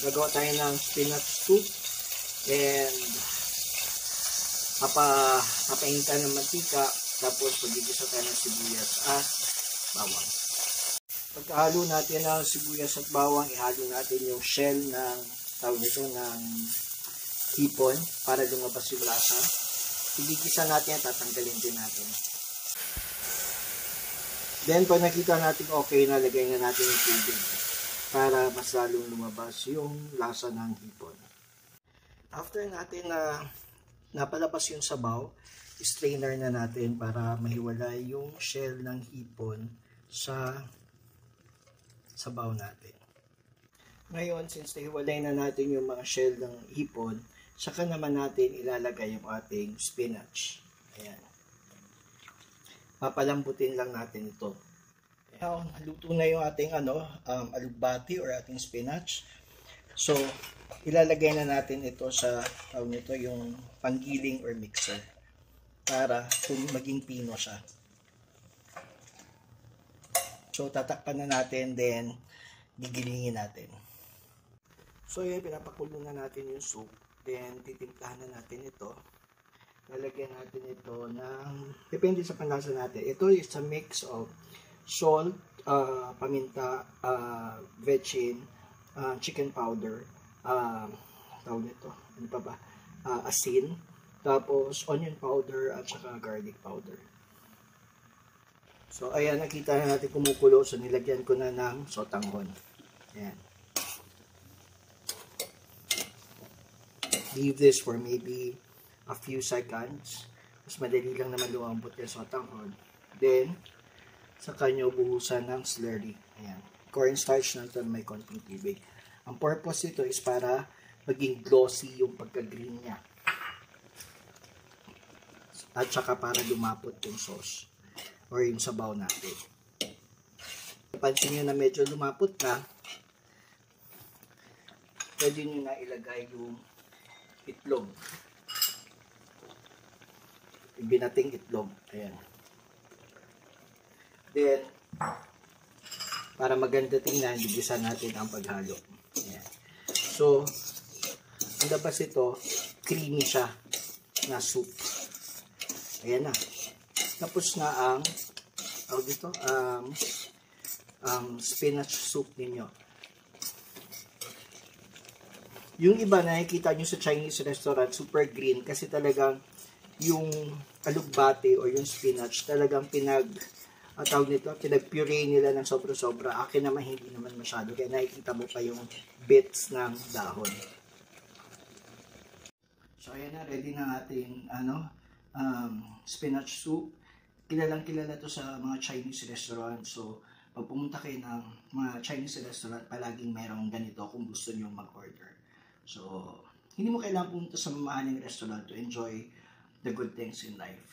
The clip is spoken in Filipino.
Gagawa tayo ng spinach soup and papainta ng mantika, tapos magigisa tayo ng sibuyas at bawang. Pagkahalo natin ng sibuyas at bawang, ihalo natin yung shell ng ng hipon para lumabas yung lasa. Igigisa natin at tatanggalin din natin. Then pag nakita natin okay na, lagay na natin yung tubig para mas lalong lumabas yung lasa ng hipon. After natin na napalabas yung sabaw, strainer na natin para mahiwalay yung shell ng hipon sa sabaw natin. Ngayon, since nahiwalay na natin yung mga shell ng hipon, saka naman natin ilalagay yung ating spinach. Ayan. Papalambutin lang natin ito. Ayan, luto na yung ating alugbati or ating spinach. So, ilalagay na natin ito sa yung panggiling or mixer para maging pino siya. So, tatakpan na natin, then gigilingin natin. So, yan, pinapakulo na natin yung soup. Then, titimplahan na natin ito. Lalagyan natin ito ng, depende sa panlasa natin. Ito is a mix of salt, paminta, vetchin, chicken powder, tawag nito, ano pa ba? Asin, tapos onion powder at saka garlic powder. So, ayan, nakita na natin kumukulo. So, nilagyan ko na ng sotanghon. Ayan. Leave this for maybe a few seconds. Mas madali lang naman lumambot yung sotanghon. Then, saka nyo buhusan ng slurry. Ayan. Cornstarch na ito may konting tubig. Ang purpose ito is para maging glossy yung pagka-green niya. At saka para lumapot yung sauce or yung sabaw natin. Pansin nyo na medyo lumapot na, pwede nyo na ilagay yung itlog. Binating itlog. Ayan. Then, para maganda tingnan, bigisa natin ang paghalo. Ayan. So, ang labas ito, creamy siya na soup. Ayan na. Tapos na ang spinach soup ninyo. Yung iba na nakikita nyo sa Chinese restaurant, super green kasi talagang yung alugbati o yung spinach talagang pinag-puree nila ng sobra-sobra. Akin naman hindi naman masyado kaya nakikita mo pa yung bits ng dahon. So ayan na, ready na ating spinach soup. Kilalang-kilala to sa mga Chinese restaurant. So pag pumunta kayo ng mga Chinese restaurant, palaging merong ganito kung gusto niyo mag-order. So hindi mo kailangan pumunta sa mamahaling restaurant to enjoy the good things in life.